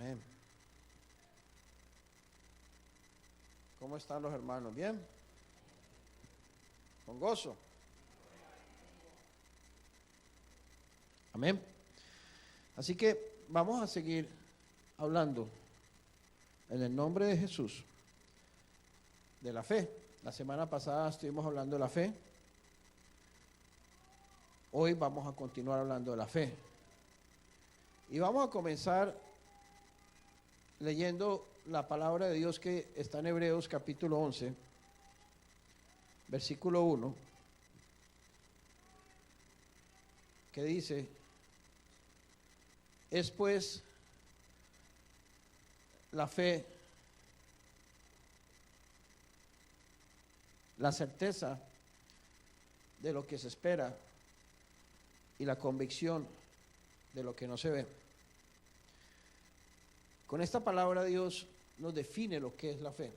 Amén. ¿Cómo están los hermanos? ¿Bien? ¿Con gozo? Amén. Así que vamos a seguir hablando en el nombre de Jesús de la fe. La semana pasada estuvimos hablando de la fe. Hoy vamos a continuar hablando de la fe. Y vamos a comenzar leyendo la palabra de Dios que está en Hebreos capítulo 11, versículo 1, que dice: es pues la fe, la certeza de lo que se espera y la convicción de lo que no se ve. Con esta palabra Dios nos define lo que es la fe.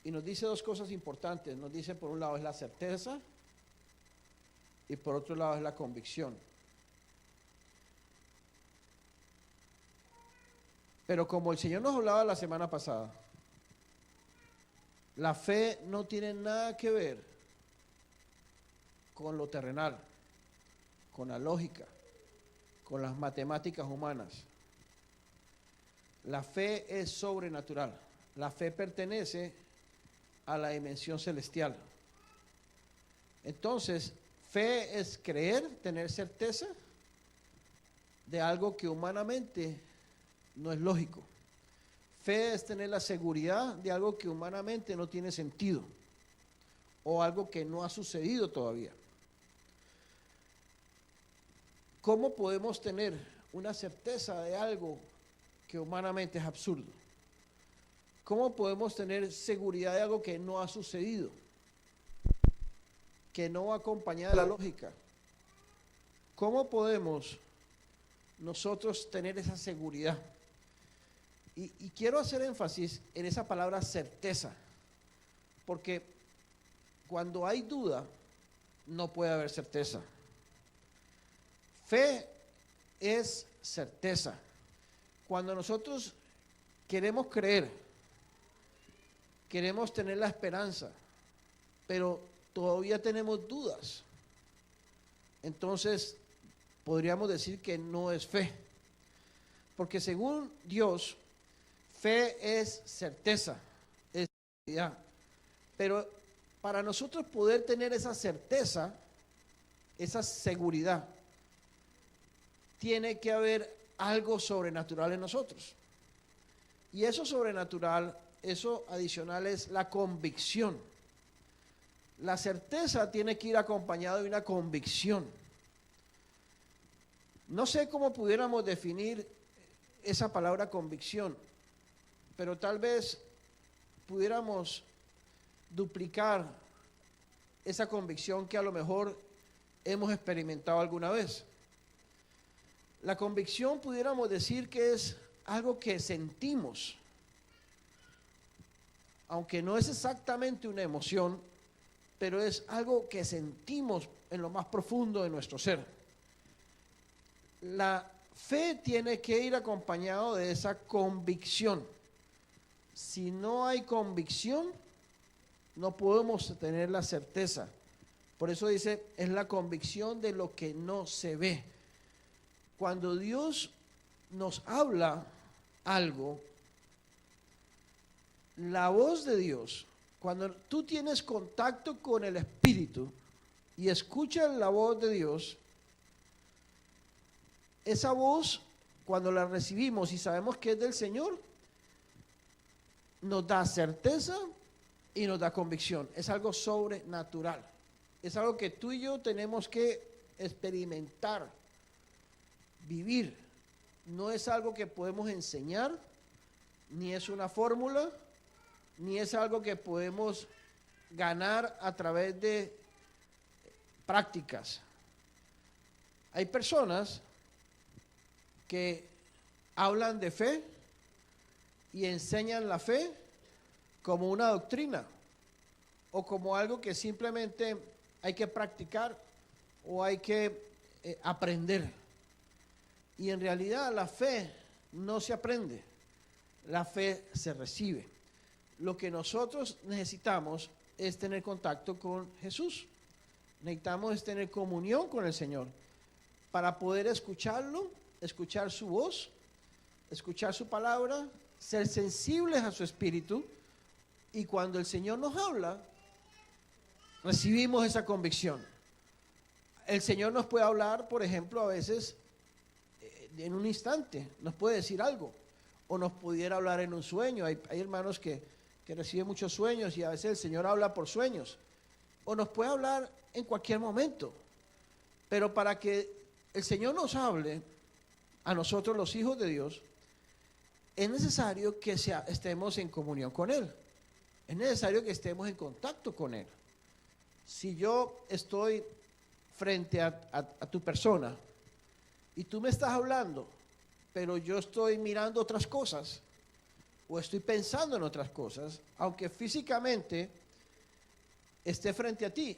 Y nos dice dos cosas importantes. Nos dice, por un lado es la certeza y por otro lado es la convicción. Pero como el Señor nos hablaba la semana pasada, la fe no tiene nada que ver con lo terrenal, con la lógica, con las matemáticas humanas. La fe es sobrenatural. La fe pertenece a la dimensión celestial. Entonces, fe es creer, tener certeza de algo que humanamente no es lógico. Fe es tener la seguridad de algo que humanamente no tiene sentido o algo que no ha sucedido todavía. ¿Cómo podemos tener una certeza de algo que humanamente es absurdo? ¿Cómo podemos tener seguridad de algo que no ha sucedido, que no va acompañada de la lógica? ¿Cómo podemos nosotros tener esa seguridad? Y quiero hacer énfasis en esa palabra certeza, porque cuando hay duda, no puede haber certeza. Fe es certeza. Cuando nosotros queremos creer, queremos tener la esperanza, pero todavía tenemos dudas, entonces podríamos decir que no es fe. Porque según Dios, fe es certeza, es seguridad. Pero para nosotros poder tener esa certeza, esa seguridad, tiene que haber algo sobrenatural en nosotros. Y eso sobrenatural, eso adicional es la convicción. La certeza tiene que ir acompañada de una convicción. No sé cómo pudiéramos definir esa palabra convicción, pero tal vez pudiéramos duplicar esa convicción que a lo mejor hemos experimentado alguna vez. La convicción pudiéramos decir que es algo que sentimos, aunque no es exactamente una emoción, pero es algo que sentimos en lo más profundo de nuestro ser. La fe tiene que ir acompañado de esa convicción. Si no hay convicción, no podemos tener la certeza. Por eso dice, es la convicción de lo que no se ve. Cuando Dios nos habla algo, la voz de Dios, cuando tú tienes contacto con el Espíritu y escuchas la voz de Dios, esa voz, cuando la recibimos y sabemos que es del Señor, nos da certeza y nos da convicción. Es algo sobrenatural. Es algo que tú y yo tenemos que experimentar, vivir. No es algo que podemos enseñar, ni es una fórmula, ni es algo que podemos ganar a través de prácticas. Hay personas que hablan de fe y enseñan la fe como una doctrina o como algo que simplemente hay que practicar o hay que aprender. Y en realidad la fe no se aprende, la fe se recibe. Lo que nosotros necesitamos es tener contacto con Jesús. Necesitamos es tener comunión con el Señor para poder escucharlo, escuchar su voz, escuchar su palabra, ser sensibles a su espíritu, y cuando el Señor nos habla, recibimos esa convicción. El Señor nos puede hablar, por ejemplo, a veces en un instante, nos puede decir algo, o nos pudiera hablar en un sueño. Hay hermanos que reciben muchos sueños y a veces el Señor habla por sueños, o nos puede hablar en cualquier momento. Pero para que el Señor nos hable a nosotros los hijos de Dios, es necesario que estemos en comunión con Él. Es necesario que estemos en contacto con Él. Si yo estoy frente a tu persona y tú me estás hablando, pero yo estoy mirando otras cosas o estoy pensando en otras cosas, aunque físicamente esté frente a ti,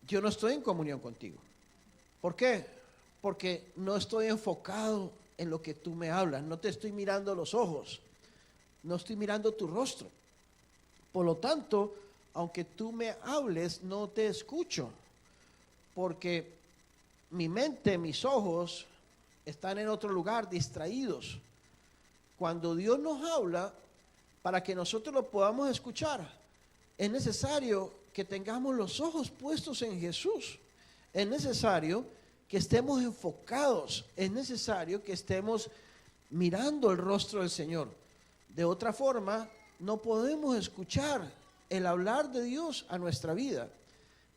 yo no estoy en comunión contigo. ¿Por qué? Porque no estoy enfocado en lo que tú me hablas, no te estoy mirando los ojos, no estoy mirando tu rostro. Por lo tanto, aunque tú me hables, no te escucho, porque mi mente, mis ojos están en otro lugar, distraídos. Cuando Dios nos habla, para que nosotros lo podamos escuchar, es necesario que tengamos los ojos puestos en Jesús. Es necesario que estemos enfocados, es necesario que estemos mirando el rostro del Señor. De otra forma, no podemos escuchar el hablar de Dios a nuestra vida.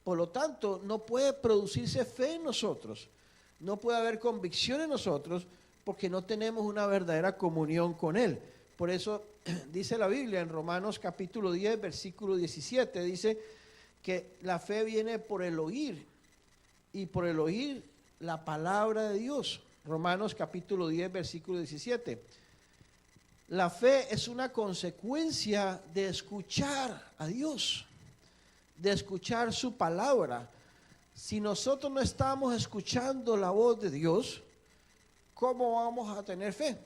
Por lo tanto, no puede producirse fe en nosotros, no puede haber convicción en nosotros, porque no tenemos una verdadera comunión con Él. Por eso dice la Biblia en Romanos capítulo 10, versículo 17, dice que la fe viene por el oír, y por el oír la palabra de Dios. Romanos capítulo 10, versículo 17. La fe es una consecuencia de escuchar a Dios, de escuchar su palabra. Si nosotros no estamos escuchando la voz de Dios, ¿cómo vamos a tener fe?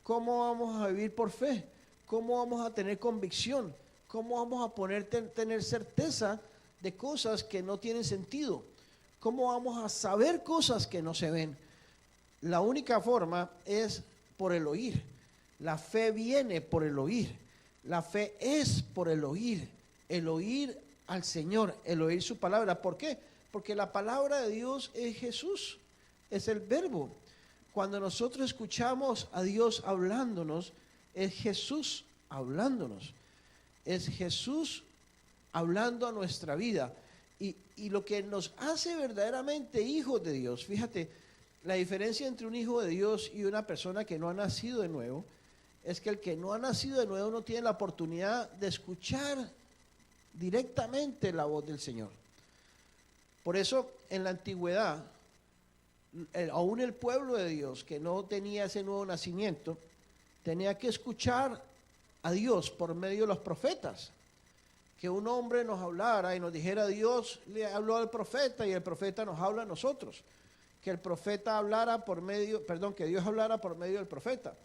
¿Cómo vamos a vivir por fe? ¿Cómo vamos a tener convicción? ¿Cómo vamos a tener certeza de cosas que no tienen sentido? ¿Cómo vamos a saber cosas que no se ven? La única forma es por el oír. La fe viene por el oír. La fe es por el oír al Señor, el oír su palabra. ¿Por qué? Porque la palabra de Dios es Jesús, es el verbo. Cuando nosotros escuchamos a Dios hablándonos, es Jesús hablándonos. Es Jesús hablando a nuestra vida. Y lo que nos hace verdaderamente hijos de Dios, fíjate, la diferencia entre un hijo de Dios y una persona que no ha nacido de nuevo, es que el que no ha nacido de nuevo no tiene la oportunidad de escuchar directamente la voz del Señor. Por eso, en la antigüedad, aún el pueblo de Dios que no tenía ese nuevo nacimiento, tenía que escuchar a Dios por medio de los profetas. Que un hombre nos hablara y nos dijera: Dios le habló al profeta y el profeta nos habla a nosotros. Que el profeta hablara que Dios hablara por medio del profeta.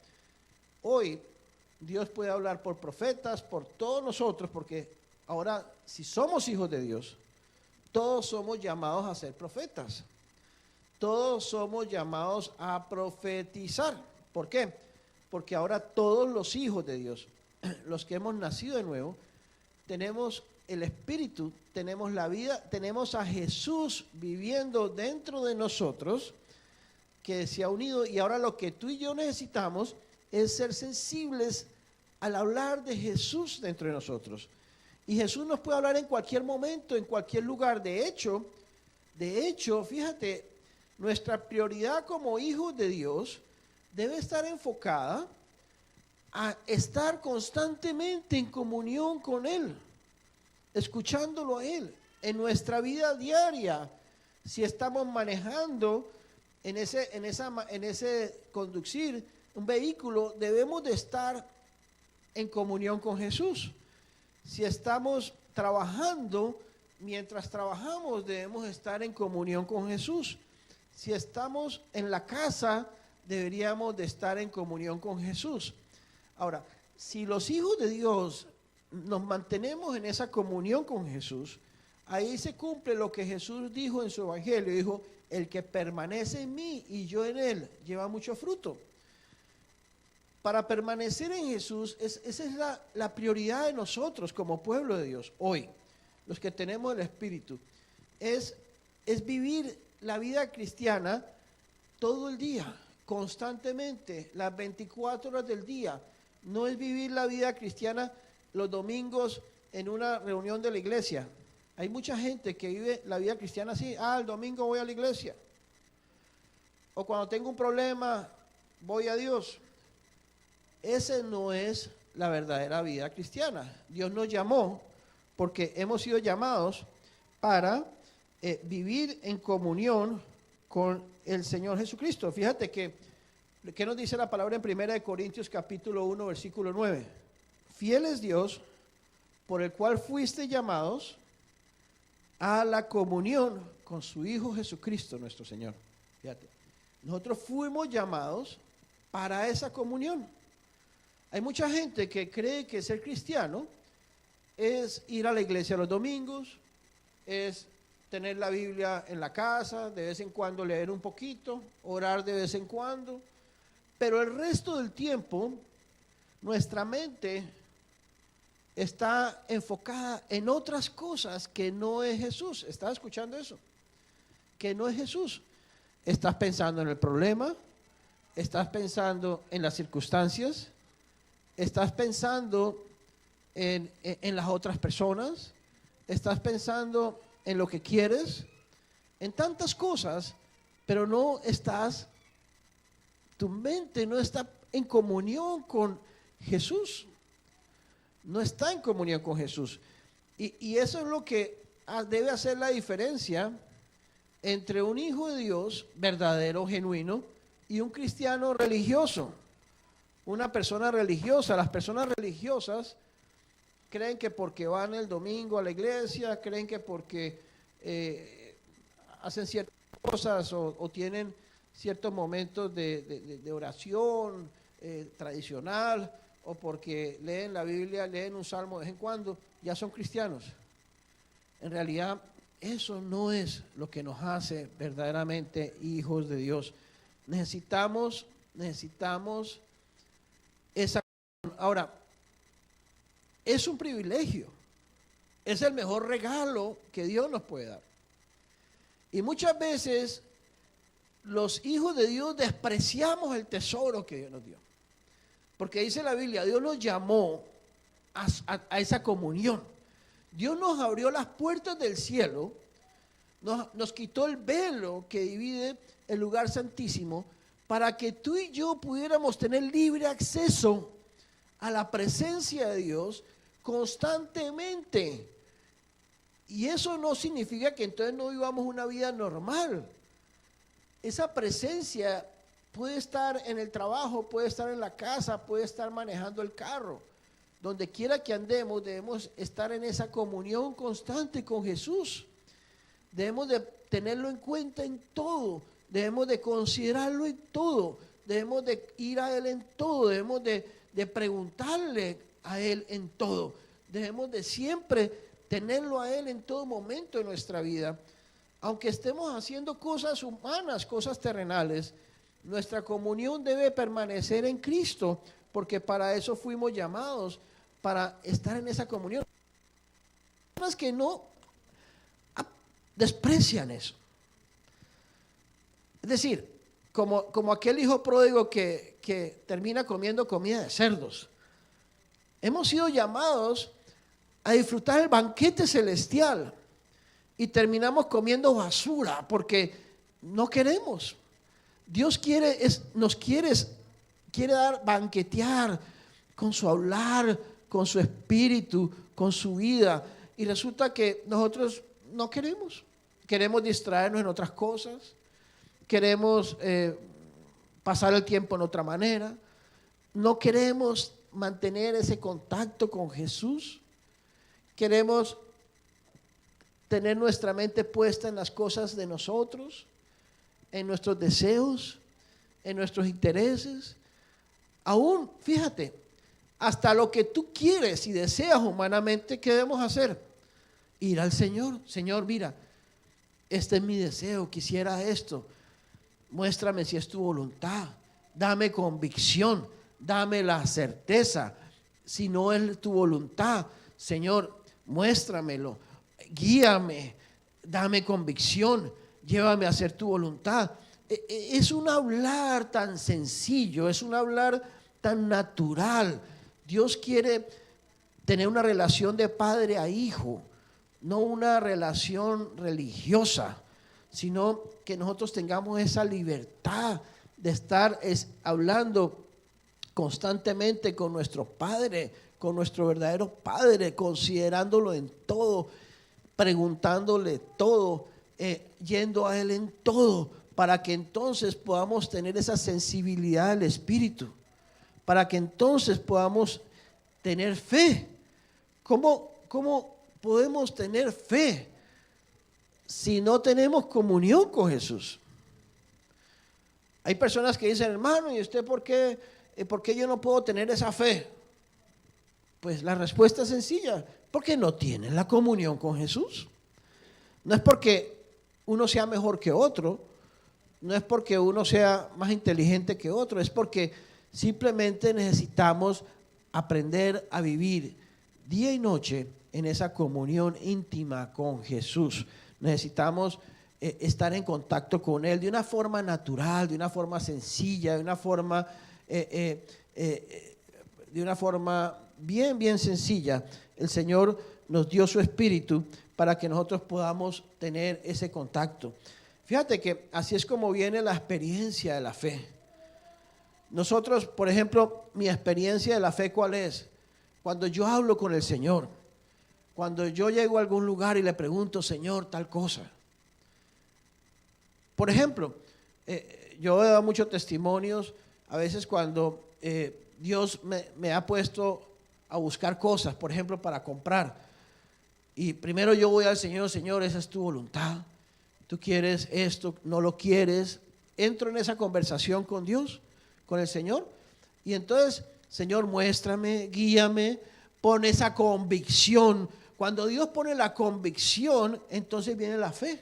Hoy Dios puede hablar por profetas, por todos nosotros, porque ahora, si somos hijos de Dios, todos somos llamados a ser profetas. Todos somos llamados a profetizar. ¿Por qué? Porque ahora todos los hijos de Dios, los que hemos nacido de nuevo, tenemos el Espíritu, tenemos la vida, tenemos a Jesús viviendo dentro de nosotros, que se ha unido, y ahora lo que tú y yo necesitamos es ser sensibles al hablar de Jesús dentro de nosotros. Y Jesús nos puede hablar en cualquier momento, en cualquier lugar. De hecho, fíjate, nuestra prioridad como hijos de Dios debe estar enfocada a estar constantemente en comunión con Él, escuchándolo a Él en nuestra vida diaria. Si estamos manejando en ese conducir un vehículo, debemos de estar en comunión con Jesús. Si estamos trabajando, mientras trabajamos debemos estar en comunión con Jesús. Si estamos en la casa, deberíamos de estar en comunión con Jesús. Ahora, si los hijos de Dios nos mantenemos en esa comunión con Jesús, ahí se cumple lo que Jesús dijo en su evangelio. Dijo: el que permanece en mí y yo en él lleva mucho fruto. Para permanecer en Jesús, esa es la prioridad de nosotros como pueblo de Dios hoy, los que tenemos el Espíritu, es vivir la vida cristiana todo el día, constantemente, las 24 horas del día. No es vivir la vida cristiana los domingos en una reunión de la iglesia. Hay mucha gente que vive la vida cristiana así: el domingo voy a la iglesia, o cuando tengo un problema voy a Dios. Esa no es la verdadera vida cristiana. Dios nos llamó porque hemos sido llamados para vivir en comunión con el Señor Jesucristo. Fíjate que ¿qué nos dice la palabra en 1 Corintios capítulo 1 versículo 9? Fiel es Dios, por el cual fuiste llamados a la comunión con su Hijo Jesucristo nuestro Señor. Fíjate, nosotros fuimos llamados para esa comunión. Hay mucha gente que cree que ser cristiano es ir a la iglesia los domingos, es tener la Biblia en la casa, de vez en cuando leer un poquito, orar de vez en cuando, pero el resto del tiempo nuestra mente está enfocada en otras cosas que no es Jesús. ¿Estás escuchando eso? Que no es Jesús. Estás pensando en el problema, estás pensando en las circunstancias, estás pensando en las otras personas, estás pensando en lo que quieres, en tantas cosas, pero no estás, tu mente no está en comunión con Jesús, no está en comunión con Jesús. Y eso es lo que debe hacer la diferencia entre un hijo de Dios verdadero, genuino, y un cristiano religioso, una persona religiosa. Las personas religiosas creen que porque van el domingo a la iglesia, creen que porque hacen ciertas cosas o tienen ciertos momentos de oración tradicional, o porque leen la Biblia, leen un salmo de vez en cuando, ya son cristianos. En realidad, eso no es lo que nos hace verdaderamente hijos de Dios. Necesitamos esa. Ahora, es un privilegio, es el mejor regalo que Dios nos puede dar. Y muchas veces los hijos de Dios despreciamos el tesoro que Dios nos dio. Porque dice la Biblia, Dios nos llamó a esa comunión. Dios nos abrió las puertas del cielo, nos quitó el velo que divide el lugar santísimo, para que tú y yo pudiéramos tener libre acceso a la presencia de Dios constantemente. Y eso no significa que entonces no vivamos una vida normal. Esa presencia puede estar en el trabajo, puede estar en la casa, puede estar manejando el carro. Donde quiera que andemos, debemos estar en esa comunión constante con Jesús. Debemos de tenerlo en cuenta en todo, debemos de considerarlo en todo, debemos de ir a Él en todo, debemos de preguntarle a Él en todo, debemos de siempre tenerlo a Él en todo momento de nuestra vida. Aunque estemos haciendo cosas humanas, cosas terrenales, nuestra comunión debe permanecer en Cristo, porque para eso fuimos llamados, para estar en esa comunión. Personas que no desprecian eso. Es decir, como aquel hijo pródigo que termina comiendo comida de cerdos. Hemos sido llamados a disfrutar el banquete celestial y terminamos comiendo basura porque no queremos. Dios quiere dar banquetear con su hablar, con su espíritu, con su vida, y resulta que nosotros no queremos. Queremos distraernos en otras cosas, queremos pasar el tiempo en otra manera, no queremos mantener ese contacto con Jesús, queremos tener nuestra mente puesta en las cosas de nosotros, en nuestros deseos, en nuestros intereses, aún, fíjate, hasta lo que tú quieres y deseas humanamente, ¿qué debemos hacer? Ir al Señor. Señor, mira, este es mi deseo, quisiera esto. Muéstrame si es tu voluntad. Dame convicción, dame la certeza. Si no es tu voluntad, Señor, muéstramelo. Guíame, dame convicción, llévame a hacer tu voluntad. Es un hablar tan sencillo, es un hablar tan natural. Dios quiere tener una relación de padre a hijo, no una relación religiosa, sino que nosotros tengamos esa libertad de estar hablando constantemente con nuestro Padre, con nuestro verdadero Padre, considerándolo en todo, preguntándole todo, yendo a Él en todo, para que entonces podamos tener esa sensibilidad del Espíritu, para que entonces podamos tener fe. ¿Cómo podemos tener fe si no tenemos comunión con Jesús? Hay personas que dicen, hermano, ¿y usted por qué yo no puedo tener esa fe? Pues la respuesta es sencilla, porque no tienen la comunión con Jesús. No es porque uno sea mejor que otro, no es porque uno sea más inteligente que otro, es porque simplemente necesitamos aprender a vivir día y noche en esa comunión íntima con Jesús. Necesitamos estar en contacto con Él de una forma natural, de una forma sencilla, de una forma bien, bien sencilla. El Señor nos dio su Espíritu para que nosotros podamos tener ese contacto. Fíjate que así es como viene la experiencia de la fe. Nosotros, por ejemplo, mi experiencia de la fe, ¿cuál es? Cuando yo hablo con el Señor, cuando yo llego a algún lugar y le pregunto, Señor, tal cosa. Por ejemplo, yo he dado muchos testimonios, a veces cuando Dios me ha puesto a buscar cosas, por ejemplo, para comprar. Y primero yo voy al Señor, Señor, esa es tu voluntad. Tú quieres esto, no lo quieres. Entro en esa conversación con Dios, con el Señor. Y entonces, Señor, muéstrame, guíame, pon esa convicción. Cuando Dios pone la convicción, entonces viene la fe.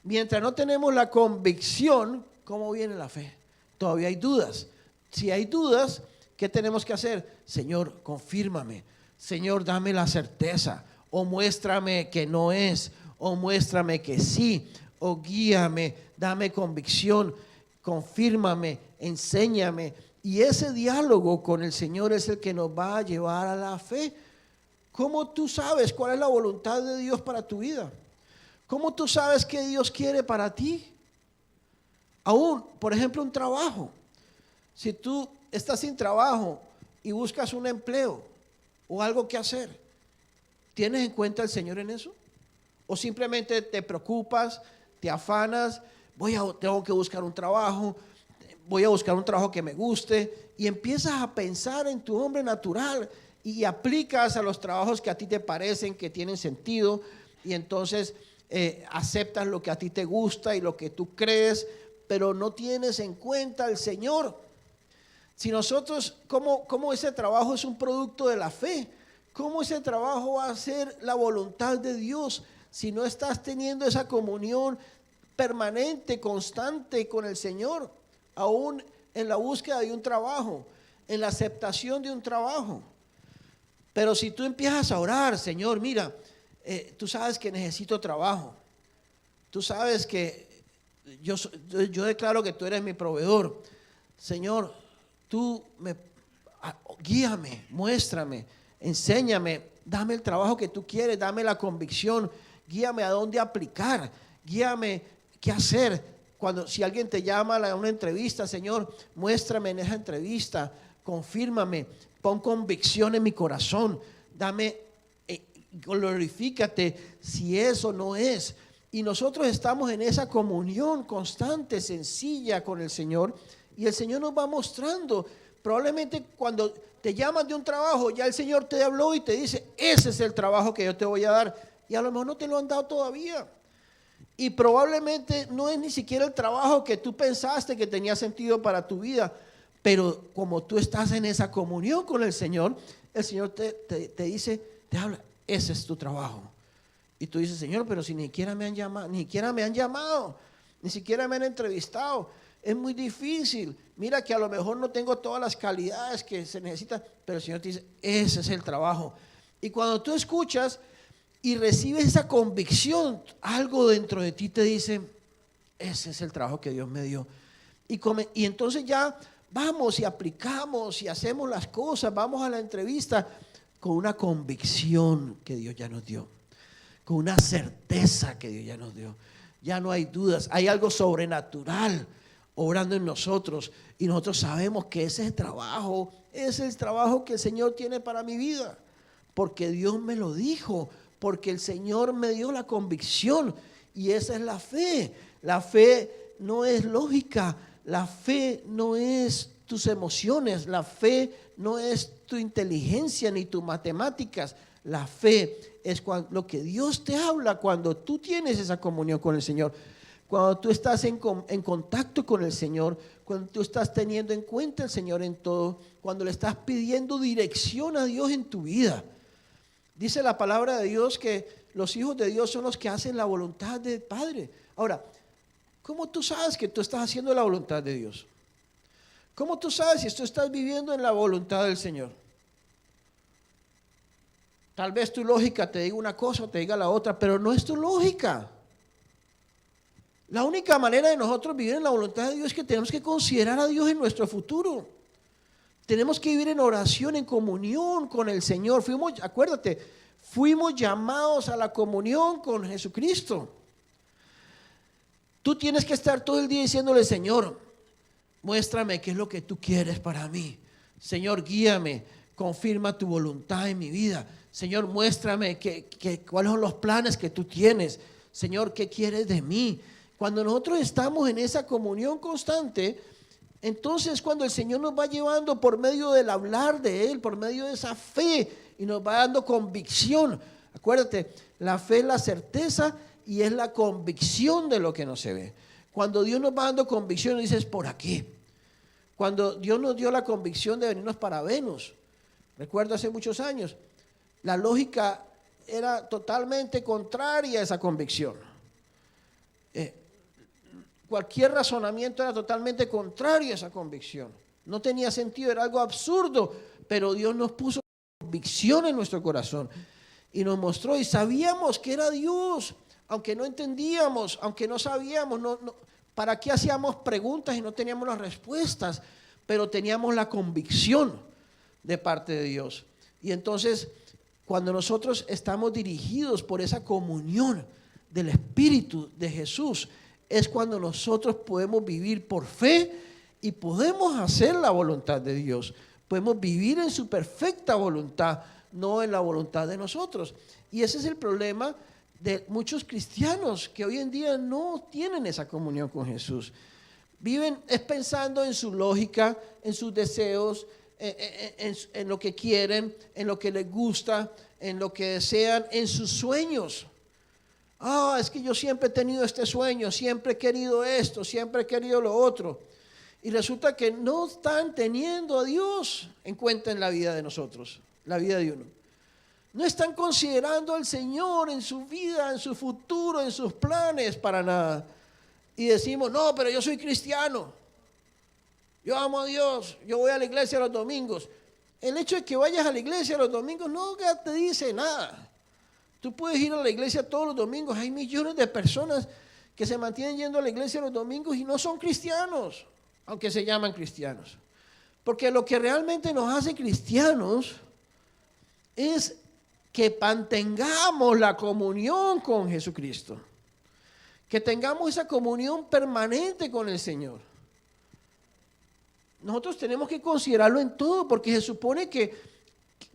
Mientras no tenemos la convicción, ¿cómo viene la fe? Todavía hay dudas. Si hay dudas, ¿qué tenemos que hacer? Señor, confírmame. Señor, dame la certeza. O muéstrame que no es. O muéstrame que sí. O guíame, dame convicción. Confírmame, enséñame. Y ese diálogo con el Señor es el que nos va a llevar a la fe. ¿Cómo tú sabes cuál es la voluntad de Dios para tu vida? ¿Cómo tú sabes qué Dios quiere para ti? Aún, por ejemplo, un trabajo. Si tú estás sin trabajo y buscas un empleo o algo que hacer, ¿tienes en cuenta al Señor en eso? ¿O simplemente te preocupas, te afanas, tengo que buscar un trabajo, voy a buscar un trabajo que me guste, y empiezas a pensar en tu hombre natural y aplicas a los trabajos que a ti te parecen que tienen sentido, y entonces aceptas lo que a ti te gusta y lo que tú crees, pero no tienes en cuenta al Señor? Si nosotros, ¿cómo ese trabajo es un producto de la fe? ¿Cómo ese trabajo va a ser la voluntad de Dios si no estás teniendo esa comunión permanente, constante con el Señor? Aún en la búsqueda de un trabajo, en la aceptación de un trabajo. Pero si tú empiezas a orar, Señor, mira, tú sabes que necesito trabajo. Tú sabes que yo declaro que tú eres mi proveedor. Señor, tú guíame, muéstrame, enséñame, dame el trabajo que tú quieres, dame la convicción, guíame a dónde aplicar, guíame qué hacer. Si alguien te llama a una entrevista, Señor, muéstrame en esa entrevista, confírmame, pon convicción en mi corazón, glorifícate si eso no es. Y nosotros estamos en esa comunión constante, sencilla con el Señor, y el Señor nos va mostrando. Probablemente cuando te llaman de un trabajo, ya el Señor te habló y te dice, ese es el trabajo que yo te voy a dar, y a lo mejor no te lo han dado todavía. Y probablemente no es ni siquiera el trabajo que tú pensaste que tenía sentido para tu vida, pero como tú estás en esa comunión con el Señor te dice, te habla, ese es tu trabajo. Y tú dices, Señor, pero si ni siquiera me han llamado, ni siquiera me han entrevistado, es muy difícil. Mira que a lo mejor no tengo todas las calidades que se necesitan, pero el Señor te dice, ese es el trabajo. Y cuando tú escuchas y recibes esa convicción, algo dentro de ti te dice, ese es el trabajo que Dios me dio. Y entonces ya vamos y aplicamos y hacemos las cosas, vamos a la entrevista con una convicción que Dios ya nos dio, con una certeza que Dios ya nos dio. Ya no hay dudas, hay algo sobrenatural obrando en nosotros y nosotros sabemos que ese es el trabajo que el Señor tiene para mi vida, porque Dios me lo dijo, porque el Señor me dio la convicción y esa es la fe. La fe no es lógica, la fe no es tus emociones, la fe no es tu inteligencia ni tus matemáticas. La fe es lo que Dios te habla cuando tú tienes esa comunión con el Señor, cuando tú estás en contacto con el Señor, cuando tú estás teniendo en cuenta al Señor en todo, cuando le estás pidiendo dirección a Dios en tu vida. Dice la palabra de Dios que los hijos de Dios son los que hacen la voluntad del Padre. Ahora, ¿cómo tú sabes que tú estás haciendo la voluntad de Dios? ¿Cómo tú sabes si tú estás viviendo en la voluntad del Señor? Tal vez tu lógica te diga una cosa o te diga la otra, pero no es tu lógica. La única manera de nosotros vivir en la voluntad de Dios es que tenemos que considerar a Dios en nuestro futuro. Tenemos que vivir en oración, en comunión con el Señor. Acuérdate, fuimos llamados a la comunión con Jesucristo. Tú tienes que estar todo el día diciéndole, Señor, muéstrame qué es lo que tú quieres para mí. Señor, guíame, confirma tu voluntad en mi vida. Señor, muéstrame cuáles son los planes que tú tienes. Señor, ¿qué quieres de mí? Cuando nosotros estamos en esa comunión constante, entonces cuando el Señor nos va llevando por medio del hablar de Él, por medio de esa fe, y nos va dando convicción. Acuérdate, la fe es la certeza y es la convicción de lo que no se ve. Cuando Dios nos va dando convicción, dices, por aquí. Cuando Dios nos dio la convicción de venirnos para Venus, recuerdo hace muchos años, la lógica era totalmente contraria a esa convicción. Cualquier razonamiento era totalmente contrario a esa convicción. No tenía sentido, era algo absurdo, pero Dios nos puso convicción en nuestro corazón y nos mostró y sabíamos que era Dios, aunque no entendíamos, aunque no sabíamos, ¿para qué hacíamos preguntas y no teníamos las respuestas? Pero teníamos la convicción de parte de Dios. Y entonces, cuando nosotros estamos dirigidos por esa comunión del Espíritu de Jesús, es cuando nosotros podemos vivir por fe y podemos hacer la voluntad de Dios. Podemos vivir en su perfecta voluntad, no en la voluntad de nosotros. Y ese es el problema de muchos cristianos que hoy en día no tienen esa comunión con Jesús. Viven pensando en su lógica, en sus deseos, en lo que quieren, en lo que les gusta, en lo que desean, en sus sueños. Es que yo siempre he tenido este sueño, siempre he querido esto, siempre he querido lo otro. Y resulta que no están teniendo a Dios en cuenta en la vida de nosotros, la vida de uno. No están considerando al Señor en su vida, en su futuro, en sus planes, para nada. Y decimos, no, pero yo soy cristiano. Yo amo a Dios, yo voy a la iglesia los domingos. El hecho de que vayas a la iglesia los domingos no te dice nada. Tú puedes ir a la iglesia todos los domingos. Hay millones de personas que se mantienen yendo a la iglesia los domingos y no son cristianos, aunque se llaman cristianos. Porque lo que realmente nos hace cristianos es que mantengamos la comunión con Jesucristo, que tengamos esa comunión permanente con el Señor. Nosotros tenemos que considerarlo en todo, porque se supone que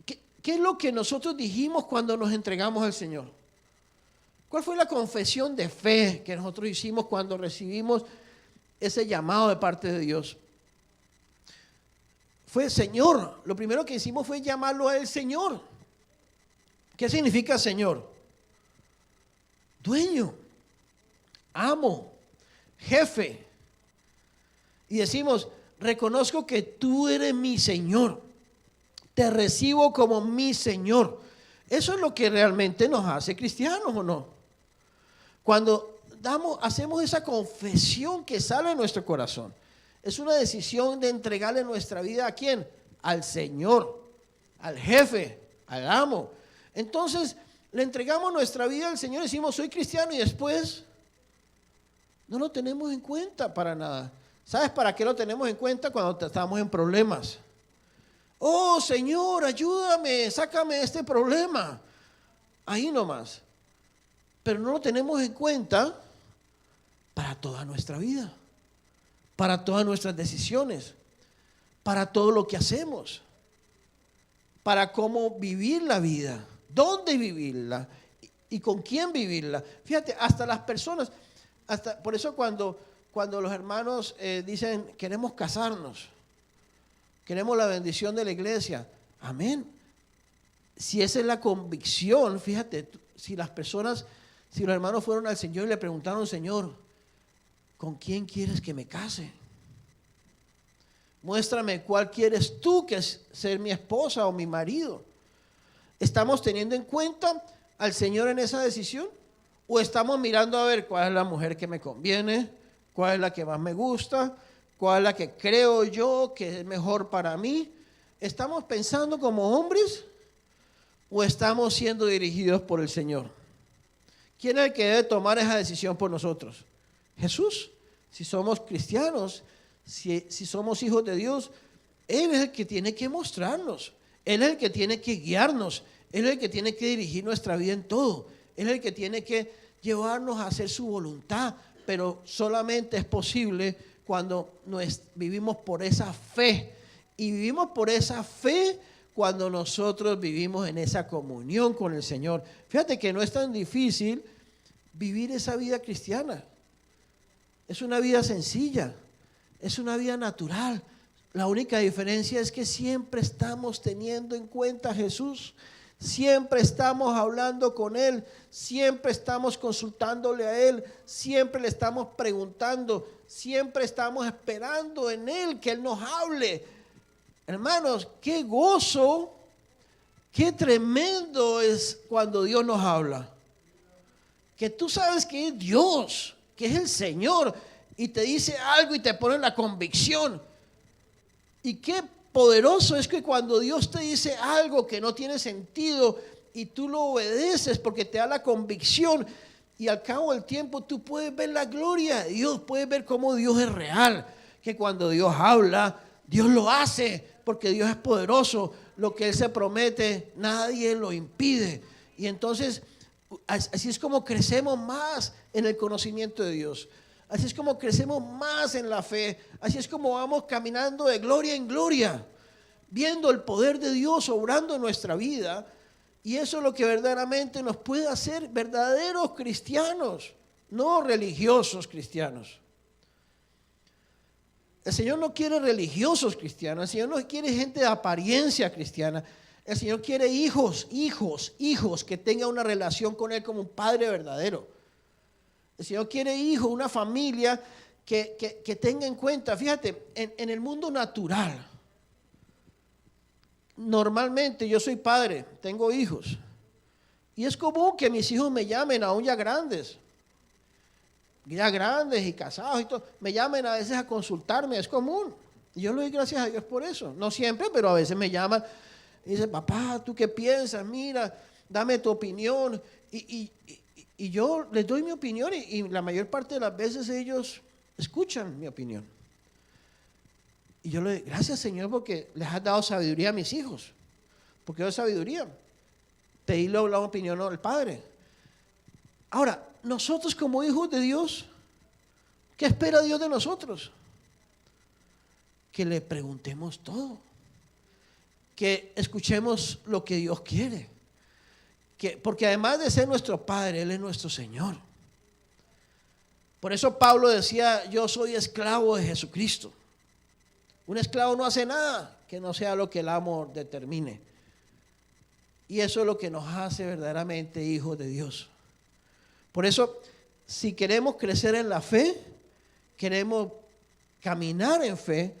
¿qué es lo que nosotros dijimos cuando nos entregamos al Señor? ¿Cuál fue la confesión de fe que nosotros hicimos cuando recibimos ese llamado de parte de Dios? Fue Señor. Lo primero que hicimos fue llamarlo a Él Señor. ¿Qué significa Señor? Dueño. amo, jefe. Y decimos, reconozco que tú eres mi Señor. Te recibo como mi Señor. Eso es lo que realmente nos hace cristianos, ¿o no? Cuando hacemos esa confesión que sale de nuestro corazón. Es una decisión de entregarle nuestra vida ¿a quién? Al Señor, al jefe, al amo. Entonces, le entregamos nuestra vida al Señor y decimos, soy cristiano, y después no lo tenemos en cuenta para nada. ¿Sabes para qué lo tenemos en cuenta? Cuando estamos en problemas. Oh, Señor, ayúdame, sácame de este problema. Ahí nomás. Pero no lo tenemos en cuenta para toda nuestra vida, para todas nuestras decisiones, para todo lo que hacemos, para cómo vivir la vida, dónde vivirla y con quién vivirla. Fíjate, hasta las personas, por eso cuando los hermanos dicen queremos casarnos, queremos la bendición de la iglesia, amén. Si esa es la convicción, fíjate, si los hermanos fueron al Señor y le preguntaron, Señor, ¿con quién quieres que me case? Muéstrame cuál quieres tú que es ser mi esposa o mi marido. ¿Estamos teniendo en cuenta al Señor en esa decisión? ¿O estamos mirando a ver cuál es la mujer que me conviene? ¿Cuál es la que más me gusta? ¿Cuál es la que creo yo que es mejor para mí? ¿Estamos pensando como hombres o estamos siendo dirigidos por el Señor? ¿Quién es el que debe tomar esa decisión por nosotros? Jesús. Si somos cristianos, si somos hijos de Dios, Él es el que tiene que mostrarnos. Él es el que tiene que guiarnos. Él es el que tiene que dirigir nuestra vida en todo. Él es el que tiene que llevarnos a hacer su voluntad. Pero solamente es posible cuando vivimos por esa fe. Y vivimos por esa fe cuando nosotros vivimos en esa comunión con el Señor. Fíjate que no es tan difícil vivir esa vida cristiana. Es una vida sencilla, es una vida natural. La única diferencia es que siempre estamos teniendo en cuenta a Jesús, siempre estamos hablando con Él, siempre estamos consultándole a Él, siempre le estamos preguntando, siempre estamos esperando en Él que Él nos hable. Hermanos, qué gozo, qué tremendo es cuando Dios nos habla. Que tú sabes que es Dios, que es el Señor, y te dice algo y te pone la convicción. Y qué poderoso es que cuando Dios te dice algo que no tiene sentido y tú lo obedeces porque te da la convicción, y al cabo del tiempo tú puedes ver la gloria de Dios, puedes ver cómo Dios es real, que cuando Dios habla, Dios lo hace, porque Dios es poderoso. Lo que Él se promete, nadie lo impide. Y entonces así es como crecemos más en el conocimiento de Dios. Así es como crecemos más en la fe. Así es como vamos caminando de gloria en gloria, viendo el poder de Dios obrando en nuestra vida. Y eso es lo que verdaderamente nos puede hacer verdaderos cristianos, no religiosos cristianos. El Señor no quiere religiosos cristianos. El Señor no quiere gente de apariencia cristiana. El Señor quiere hijos que tengan una relación con Él como un padre verdadero. El Señor quiere hijos, una familia que tenga en cuenta. Fíjate, en el mundo natural, normalmente yo soy padre, tengo hijos. Y es común que mis hijos me llamen, aún ya grandes y casados y todo, me llamen a veces a consultarme, es común. Y yo le doy gracias a Dios por eso. No siempre, pero a veces me llaman. Y dice, papá, ¿tú qué piensas? Mira, dame tu opinión. Y yo les doy mi opinión y la mayor parte de las veces ellos escuchan mi opinión. Y yo le doy gracias, Señor, porque les has dado sabiduría a mis hijos. Porque es sabiduría. Pedirle la opinión al Padre. Ahora, nosotros como hijos de Dios, ¿qué espera Dios de nosotros? Que le preguntemos todo. Que escuchemos lo que Dios quiere. Porque además de ser nuestro Padre, Él es nuestro Señor. Por eso Pablo decía, yo soy esclavo de Jesucristo. Un esclavo no hace nada que no sea lo que el amo determine. Y eso es lo que nos hace verdaderamente hijos de Dios. Por eso, si queremos crecer en la fe, queremos caminar en fe,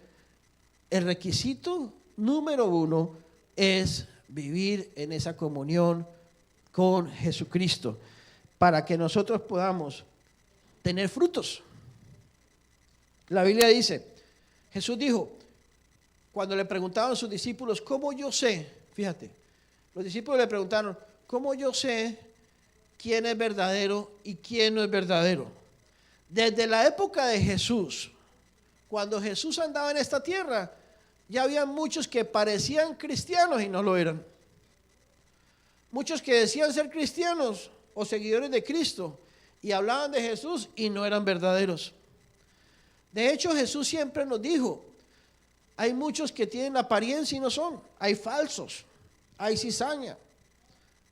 el requisito número 1 es vivir en esa comunión con Jesucristo, para que nosotros podamos tener frutos. La Biblia dice, Jesús dijo, cuando le preguntaban a sus discípulos, ¿cómo yo sé? Fíjate, los discípulos le preguntaron, ¿cómo yo sé quién es verdadero y quién no es verdadero? Desde la época de Jesús, cuando Jesús andaba en esta tierra, ya había muchos que parecían cristianos y no lo eran. Muchos que decían ser cristianos o seguidores de Cristo y hablaban de Jesús y no eran verdaderos. De hecho, Jesús siempre nos dijo, hay muchos que tienen apariencia y no son, hay falsos, hay cizaña,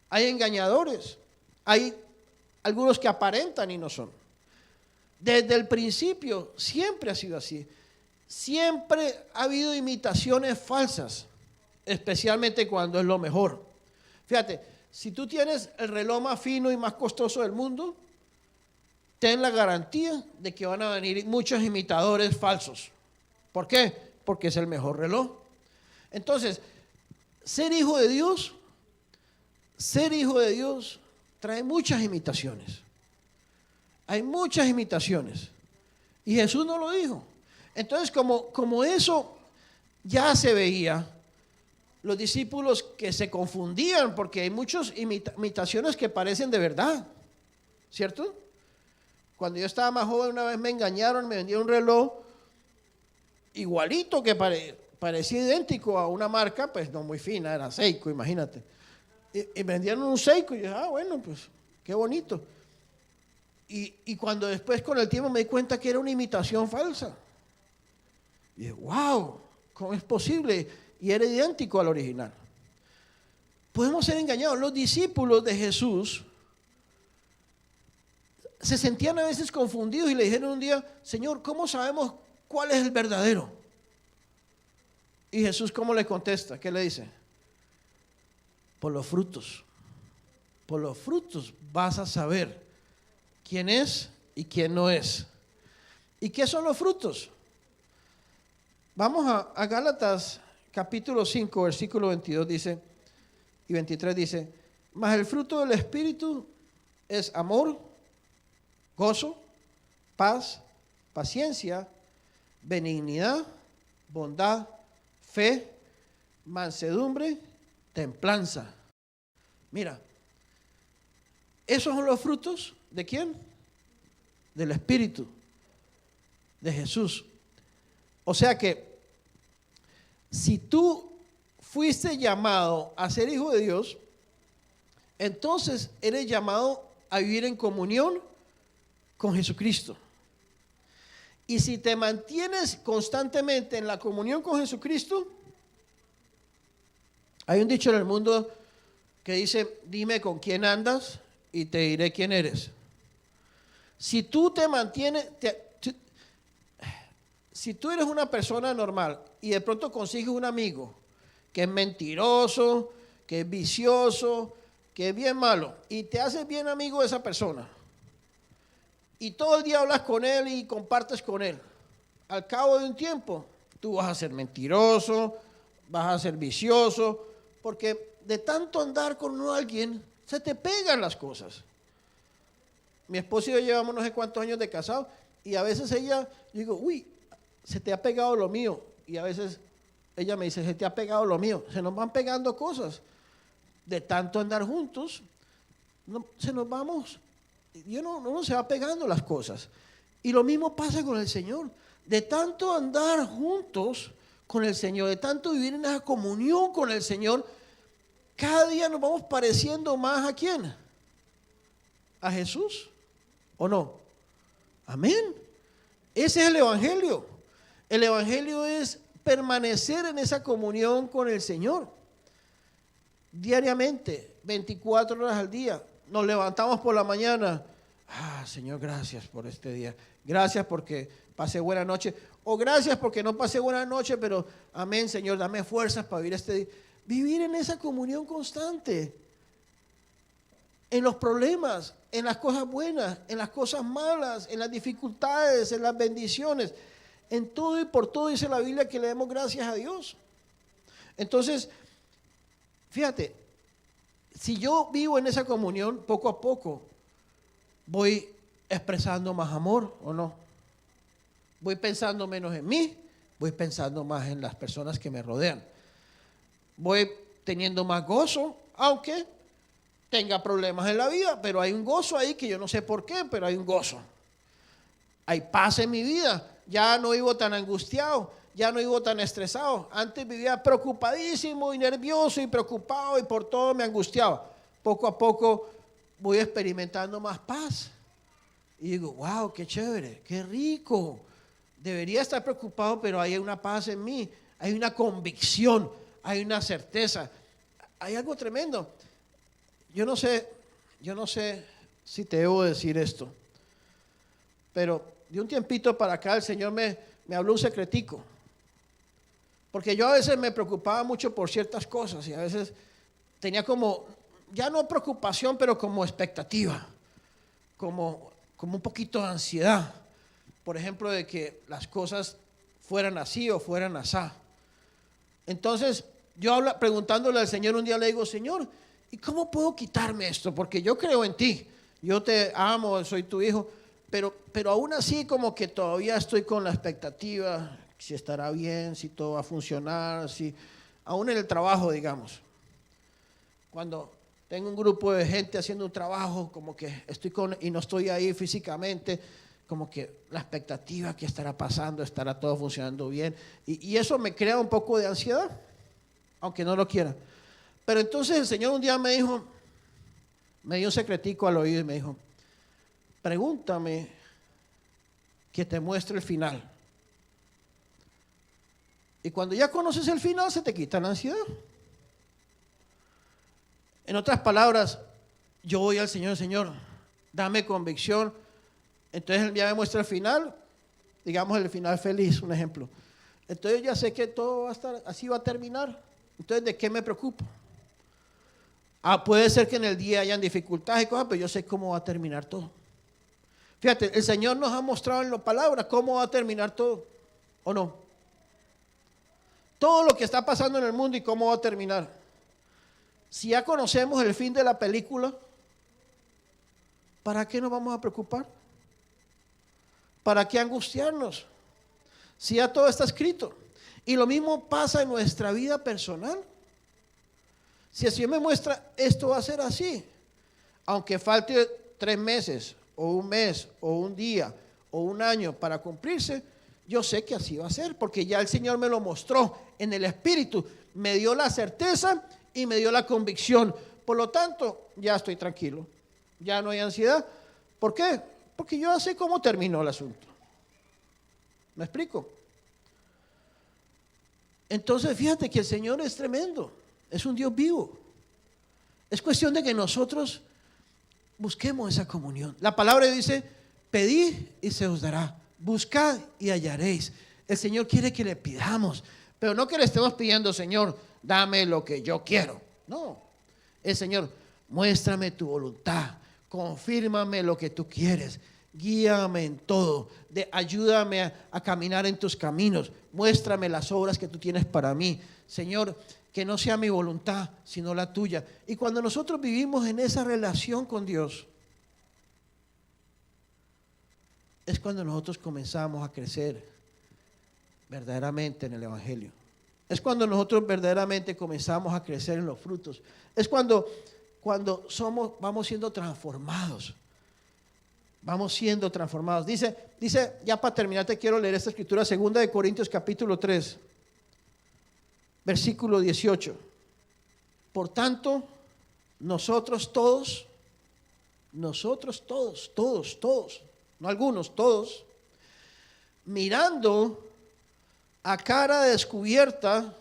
hay engañadores, hay algunos que aparentan y no son. Desde el principio siempre ha sido así. Siempre ha habido imitaciones falsas, especialmente cuando es lo mejor. Fíjate, si tú tienes el reloj más fino y más costoso del mundo, ten la garantía de que van a venir muchos imitadores falsos. ¿Por qué? Porque es el mejor reloj. Entonces, ser hijo de Dios trae muchas imitaciones. Hay muchas imitaciones. Y Jesús nos lo dijo. Entonces, como eso ya se veía, los discípulos que se confundían, porque hay muchas imitaciones que parecen de verdad, ¿cierto? Cuando yo estaba más joven, una vez me engañaron, me vendieron un reloj igualito que parecía idéntico a una marca, pues no muy fina, era Seiko, imagínate. Y me vendieron un Seiko y dije, bueno, pues qué bonito. Y cuando después con el tiempo me di cuenta que era una imitación falsa. Y dije, wow, ¿cómo es posible? Y era idéntico al original. Podemos ser engañados. Los discípulos de Jesús se sentían a veces confundidos y le dijeron un día, Señor, ¿cómo sabemos cuál es el verdadero? Y Jesús, ¿cómo le contesta? ¿Qué le dice? Por los frutos. Por los frutos vas a saber quién es y quién no es. ¿Y qué son los frutos? Vamos a Gálatas capítulo 5, versículo 22 dice, y 23 dice, mas el fruto del Espíritu es amor, gozo, paz, paciencia, benignidad, bondad, fe, mansedumbre, templanza. Mira, esos son los frutos ¿de quién? Del Espíritu, de Jesús. O sea que si tú fuiste llamado a ser hijo de Dios, entonces eres llamado a vivir en comunión con Jesucristo. Y si te mantienes constantemente en la comunión con Jesucristo, hay un dicho en el mundo que dice, dime con quién andas y te diré quién eres. Si tú te mantienes, si tú eres una persona normal y de pronto consigues un amigo que es mentiroso, que es vicioso, que es bien malo, y te haces bien amigo de esa persona, y todo el día hablas con él y compartes con él, al cabo de un tiempo, tú vas a ser mentiroso, vas a ser vicioso, porque de tanto andar con alguien, se te pegan las cosas. Mi esposo y yo llevamos no sé cuántos años de casados, y a veces ella, yo digo, uy, se te ha pegado lo mío, y a veces ella me dice, se te ha pegado lo mío, se nos van pegando cosas, de tanto andar juntos, se nos vamos, no se va pegando las cosas, y lo mismo pasa con el Señor, de tanto andar juntos con el Señor, de tanto vivir en esa comunión con el Señor, cada día nos vamos pareciendo más ¿a quién? ¿A Jesús? ¿O no? Amén. Ese es el Evangelio. El Evangelio es permanecer en esa comunión con el Señor. Diariamente, 24 horas al día. Nos levantamos por la mañana. Señor, gracias por este día. Gracias porque pasé buena noche. O gracias porque no pasé buena noche, pero amén, Señor, dame fuerzas para vivir este día. Vivir en esa comunión constante. en los problemas, en las cosas buenas, en las cosas malas, en las dificultades, en las bendiciones. En todo y por todo dice la Biblia que le demos gracias a Dios. Entonces, fíjate, si yo vivo en esa comunión, poco a poco voy expresando más amor, ¿o no? Voy pensando menos en mí, voy pensando más en las personas que me rodean. Voy teniendo más gozo, aunque tenga problemas en la vida, pero hay un gozo ahí que yo no sé por qué, pero hay un gozo. Hay paz en mi vida, ya no vivo tan angustiado, ya no vivo tan estresado. Antes vivía preocupadísimo y nervioso y preocupado y por todo me angustiaba. Poco a poco voy experimentando más paz. Y digo, wow, qué chévere, qué rico. Debería estar preocupado, pero hay una paz en mí, hay una convicción, hay una certeza, hay algo tremendo. Yo no sé si te debo decir esto, pero de un tiempito para acá el Señor me habló un secretico. Porque yo a veces me preocupaba mucho por ciertas cosas y a veces tenía como, ya no preocupación, pero como expectativa, como un poquito de ansiedad. Por ejemplo, de que las cosas fueran así o fueran asá. Entonces, yo preguntándole al Señor un día le digo, Señor, ¿y cómo puedo quitarme esto? Porque yo creo en ti, yo te amo, soy tu hijo, pero aún así como que todavía estoy con la expectativa, si estará bien, si todo va a funcionar, si aún en el trabajo, digamos. Cuando tengo un grupo de gente haciendo un trabajo, como que y no estoy ahí físicamente, como que la expectativa que estará pasando, estará todo funcionando bien, y eso me crea un poco de ansiedad, aunque no lo quiera. Pero entonces el Señor un día me dio un secretico al oído y me dijo, pregúntame que te muestre el final. Y cuando ya conoces el final se te quita la ansiedad. En otras palabras, yo voy al Señor, Señor, dame convicción. Entonces Él ya me muestra el final, digamos el final feliz, un ejemplo. Entonces ya sé que todo va a estar, así va a terminar. Entonces, ¿de qué me preocupo? Puede ser que en el día hayan dificultades y cosas, pero yo sé cómo va a terminar todo. Fíjate, el Señor nos ha mostrado en la palabra cómo va a terminar todo, ¿o no? Todo lo que está pasando en el mundo y cómo va a terminar. Si ya conocemos el fin de la película, ¿para qué nos vamos a preocupar? ¿Para qué angustiarnos? Si ya todo está escrito. Y lo mismo pasa en nuestra vida personal. Si el Señor me muestra, esto va a ser así, aunque falte 3 meses, o un mes, o un día, o un año para cumplirse, yo sé que así va a ser, porque ya el Señor me lo mostró en el Espíritu, me dio la certeza y me dio la convicción. Por lo tanto, ya estoy tranquilo, ya no hay ansiedad. ¿Por qué? Porque yo ya sé cómo terminó el asunto. ¿Me explico? Entonces, fíjate que el Señor es tremendo. Es un Dios vivo. Es cuestión de que nosotros busquemos esa comunión. La palabra dice, pedid y se os dará, buscad y hallaréis. El Señor quiere que le pidamos, pero no que le estemos pidiendo, Señor, dame lo que yo quiero. No, el Señor, muéstrame tu voluntad, confírmame lo que tú quieres, guíame en todo, ayúdame a caminar en tus caminos, muéstrame las obras que tú tienes para mí. Señor, que no sea mi voluntad, sino la tuya. Y cuando nosotros vivimos en esa relación con Dios, es cuando nosotros comenzamos a crecer verdaderamente en el Evangelio. Es cuando nosotros verdaderamente comenzamos a crecer en los frutos. Es cuando vamos siendo transformados. Vamos siendo transformados. Dice, ya para terminar te quiero leer esta escritura, 2 Corintios capítulo 3. Versículo 18. Por tanto, nosotros todos, no algunos, todos, mirando a cara descubierta,